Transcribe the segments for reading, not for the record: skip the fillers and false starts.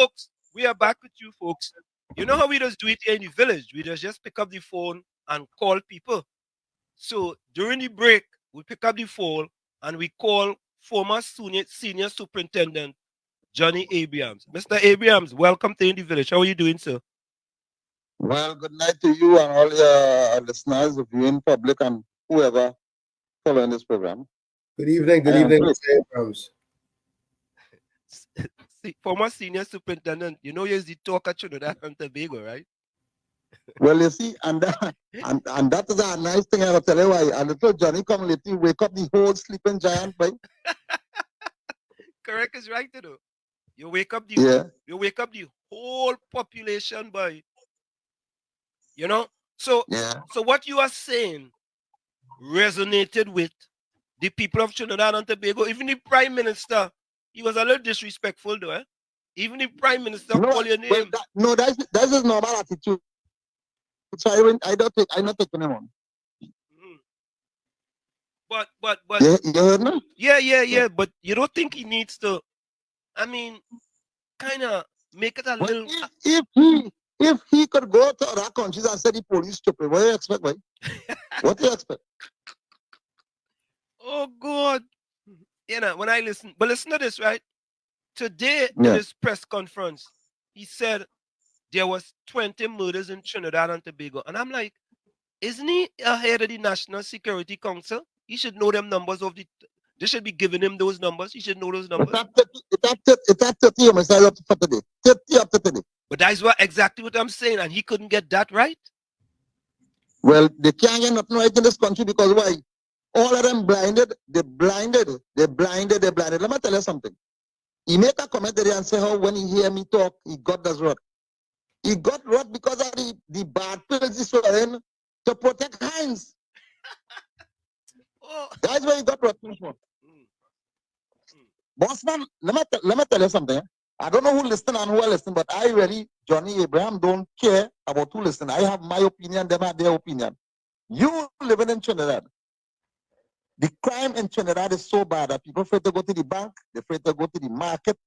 folks, we are back with you, folks. You know how we just do it here in the village? We just pick up the phone and call people. So during the break, we pick up the phone and we call former senior superintendent Johnny Abrams. Mr. Abrams, welcome to In the Village. How are you doing, sir? Well, good night to you and all your listeners, viewing public and whoever following this program. Good I am evening, great. Mr. Abrams. Former senior superintendent, you know you're the talk at Trinidad and Tobago, right? Well, you see, and that is a nice thing I will tell you why. A little Johnny come lately, wake up the whole sleeping giant, boy. Correct is right, you know. Yeah. You wake up the whole population by, you know. So Yeah. so what you are saying resonated with the people of Trinidad and Tobago. Even the prime minister, he was a little disrespectful though, eh? Even the prime minister No, call your well, name. that's his normal attitude. So I'm not taking him on. Mhm. But You heard me? Yeah. yeah. But you don't think he needs to, I mean, kind of make it a Well, little. if he could go to other countries and say the police stupid, what do you expect, boy? What do you expect? Oh God. You know, when I listen, but listen to this, right? Today in Yeah. his press conference, he said there was 20 murders in Trinidad and Tobago. And I'm like, isn't he ahead of the National Security Council? He should know them numbers of the. They should be giving him those numbers. He should know those It's numbers. at 30, it's at 30 homicides up for today. 30 up to today. But that's what exactly what I'm saying, and he couldn't get that right. Well, they can't get nothing right in this country because why? All of them blinded, they blinded. Let me tell you something. He make a comment there and say how when he hear me talk, he got this rot. He got rot because of the bad pills he's swallowing to protect Heinz. Oh. That's where he got rot from. Mm, mm. Boss man, let me tell you something. I don't know who listen and who listen, but I really, Johnny Abraham, don't care about who listen. I have my opinion, them have their opinion. You living in Trinidad. The crime in Trinidad is so bad that people afraid to go to the bank, they're afraid to go to the market,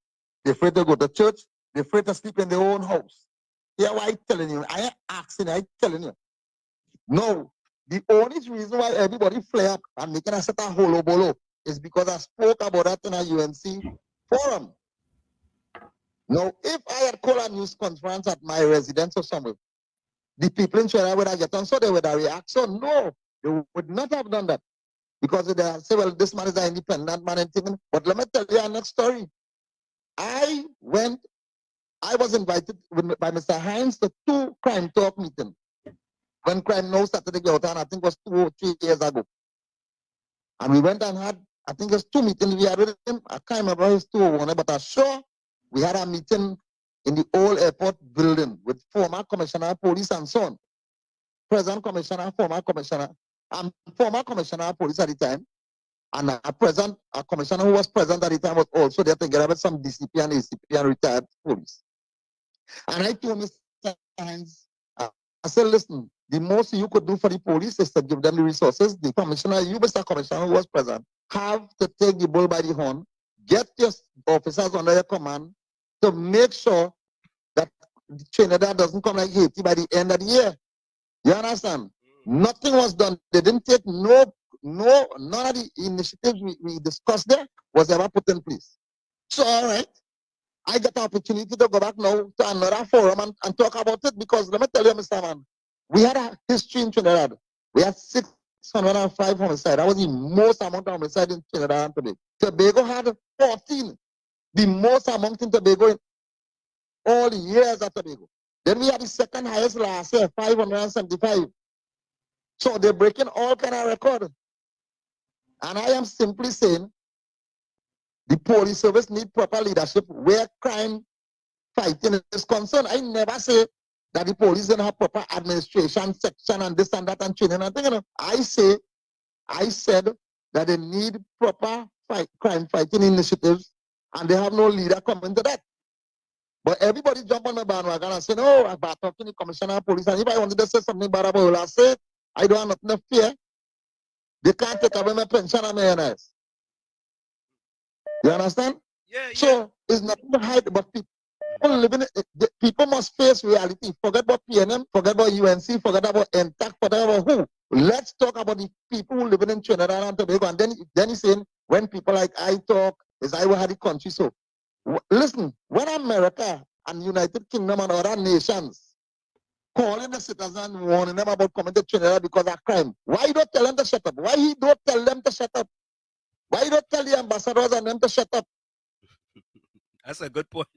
they're afraid to go to church, they're afraid to sleep in their own house. Yeah, why I telling you? I ain't asking, I telling you. No. The only reason why everybody flare up and making a set of holo bolo is because I spoke about that in a UNC forum. Now, if I had called a news conference at my residence or somewhere, the people in Trinidad would have get on, so they would have react. So no, they would not have done that. Because they say, well, this man is an independent man and thing. But let me tell you another story. I was invited by Mr. Hines to 2 crime talk meetings. When crime now started to get out, and I think it was 2 or 3 years ago. And we went and had, I think it was 2 meetings we had with him. I can't remember his 2 or 1, but I'm sure we had a meeting in the old airport building with former commissioner of police and so on. Present commissioner, former commissioner, and former commissioner of police at the time. And a commissioner who was present at the time was also there together with some DCP and ACP and retired police. And I told Mr. Hines, I said, listen, the most you could do for the police is to give them the resources. The commissioner, you, Mr. Commissioner, who was present, have to take the bull by the horn, get your officers under your command to make sure that Trinidad doesn't come like Haiti by the end of the year. You understand? Nothing was done. They didn't take none of the initiatives we discussed there was ever put in place. So, all right, I get the opportunity to go back now to another forum and talk about it because let me tell you, Mr. Man, we had a history in Trinidad. We had 605 homicides. That was the most amount of homicide in Trinidad and Tobago. Tobago had 14, the most amount in Tobago in all the years of Tobago. Then we had the second highest last year, 575. So they're breaking all kind of records. And I am simply saying the police service need proper leadership where crime fighting is concerned. I never say that the police don't have proper administration section and this and that and training and thing. I said that they need proper crime fighting initiatives and they have no leader coming to that. But everybody jump on the bandwagon and say, no, I'm talking to the commissioner of police. And if I wanted to say something bad about it, I say, I don't have nothing to fear. They can't take away my pension and my NIS. You understand? Yeah. So it's nothing to hide about people. people must face reality. Forget about PNM, forget about UNC, forget about NTAC, forget about who. Let's talk about the people who living in Trinidad and Tobago. And then he's saying, when people like I talk, is I will have the country. So listen, when America and United Kingdom and other nations calling the citizens, warning them about coming to Trinidad because of crime, why you don't tell them to shut up? Why he don't tell them to shut up? Why you don't tell the ambassadors and them to shut up? That's a good point.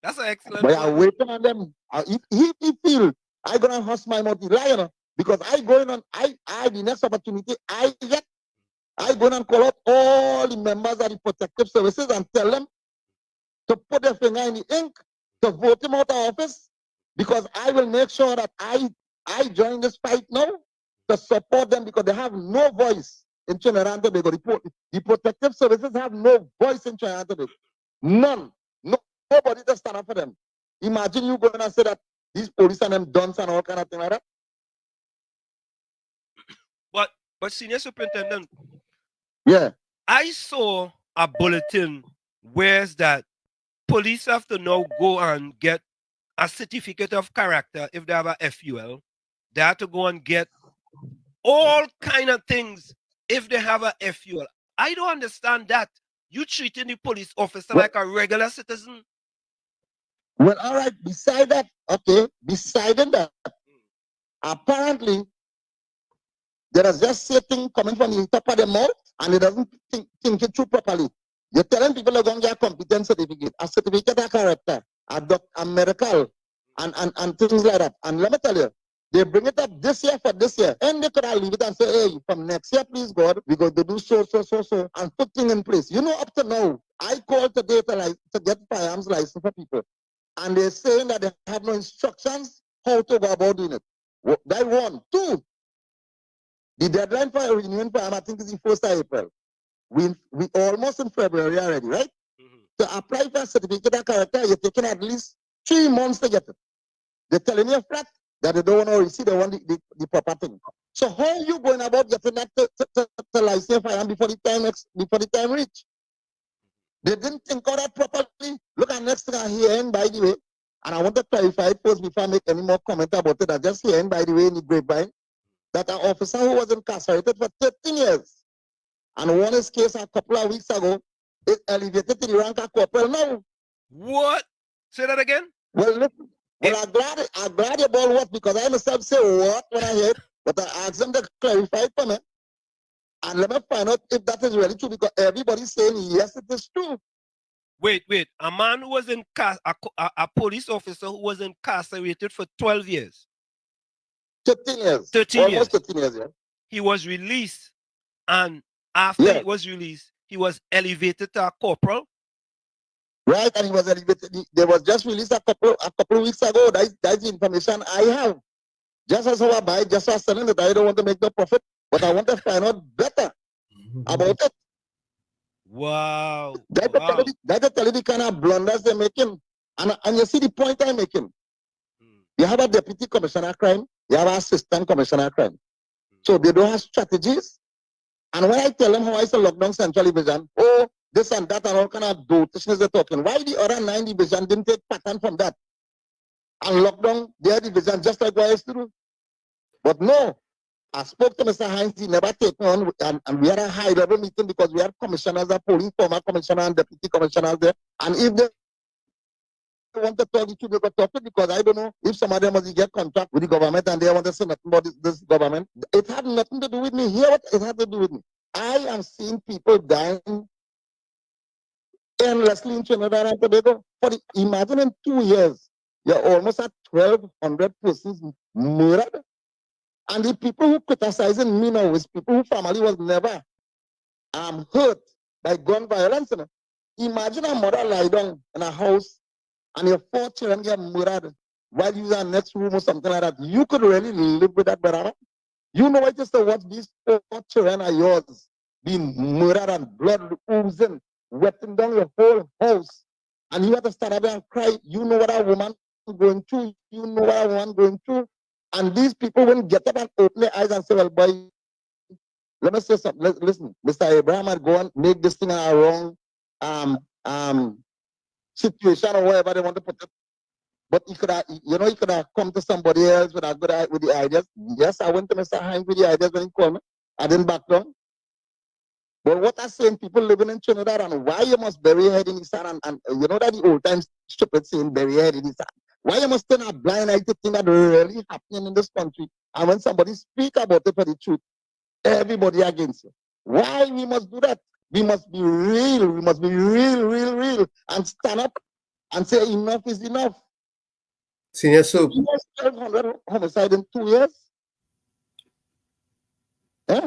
That's an excellent But I point. waiting on them. If he feel I gonna hush my mouth, lion, because I going on, I the next opportunity I get, I going and call up all the members of the protective services and tell them to put their finger in the ink to vote him out of office, because I will make sure that I join this fight now to support them, because they have no voice in Trinidad and Tobago. The protective services have no voice in Trinidad and Tobago. None. Nobody to stand up for them. Imagine you going and say that these police and them guns and all kind of thing like that. But senior superintendent, Yeah. I saw a bulletin where's that police have to now go and get a certificate of character if they have a FUL. They have to go and get all kind of things if they have a FUL. I don't understand that. You treating the police officer Well, like a regular citizen. well, all right. Beside that, okay. Beside that, apparently there is just something coming from the top of the mouth, and it doesn't think it through properly. You're telling people they're going to get a competence certificate, a certificate of character, a medical, and things like that. And let me tell you, they bring it up this year for this year. And they could have leave it and say, hey, from next year, please, God, we're going to do so, and put things in place. You know, up to now, I called today to get firearms license for people. And they're saying that they have no instructions how to go about doing it. That one. Two, the deadline for renewing firearm, I think, is the 1st of April. We almost in February already, right? To apply for a certificate of character, you're taking at least 3 months to get it. They're telling you flat that they don't want to receive, they want the proper thing. So how are you going about getting that to license firearm before the time reach? They didn't think of that properly. Look at next thing I'm hearing, by the way, and I want to clarify it first before I make any more comment about it. I just hearing, by the way, in the grapevine, that an officer who was incarcerated for 13 years and won his case a couple of weeks ago is elevated to the rank of corporal now. What? Say that again? Well, listen, I'm glad about what, because I myself say what when I hear it, but I asked them to clarify it for me. And let me find out if that is really true, because everybody's saying yes, it is true. Wait. A man who was a police officer who was incarcerated for 12 years. 13 years. 13 Almost years. 13 years, yeah. He was released, and after he was released, he was elevated to a corporal. Right, and he was elevated. They was just released a couple of weeks ago. That's the information I have. Just as how I buy, just as selling it. I don't want to make the profit, but I want to find out better about it. Wow. That's to tell you the kind of blunders they're making. And you see the point I'm making. You have a deputy commissioner of crime, you have an assistant commissioner of crime. So they don't have strategies. And when I tell them how I say lockdown central division, oh, this and that and all kind of dotations they're talking, why the other 9 division didn't take pattern from that and lock down their division just like what I used to do? But no, I spoke to Mr. Hines, he never taken on, and we had a high level meeting because we had commissioners of police, former commissioner and deputy commissioners there. And if they want to talk, it should be talk to, because I don't know if some of them must get contract with the government and they want to say nothing about this government. It had nothing to do with me. Here, what it had to do with me. I am seeing people dying endlessly in Trinidad and Tobago. Imagine in 2 years, you're almost at 1,200 persons murdered. And the people who criticizing me now is people whose family was never hurt by gun violence. You know? Imagine a mother lie down in a house and your 4 children get murdered while you're in the next room or something like that. You could really live with that, brother. You know what, just to watch these 4 children of yours being murdered and blood oozing, wetting down your whole house. And you have to stand up and cry. You know what a woman going through. You know what a woman going through. And these people wouldn't get up and open their eyes and say, well, boy, let me say something. Listen, Mr. Abraham had go and make this thing a wrong situation or whatever they want to put it. But he could have, he could have come to somebody else with a with the ideas. Yes, I went to Mr. Hines with the ideas when he called me. I didn't back down. But what I'm saying, people living in Trinidad and why you must bury your head in the sand and you know that the old time stupid saying bury your head in the sand. Why you must turn a blind eye to things that really happening in this country? And when somebody speak about it for the truth, everybody against you. Why we must do that? We must be real. We must be real, and stand up and say enough is enough. Senior Soup. 1,200 homicide in 2 years.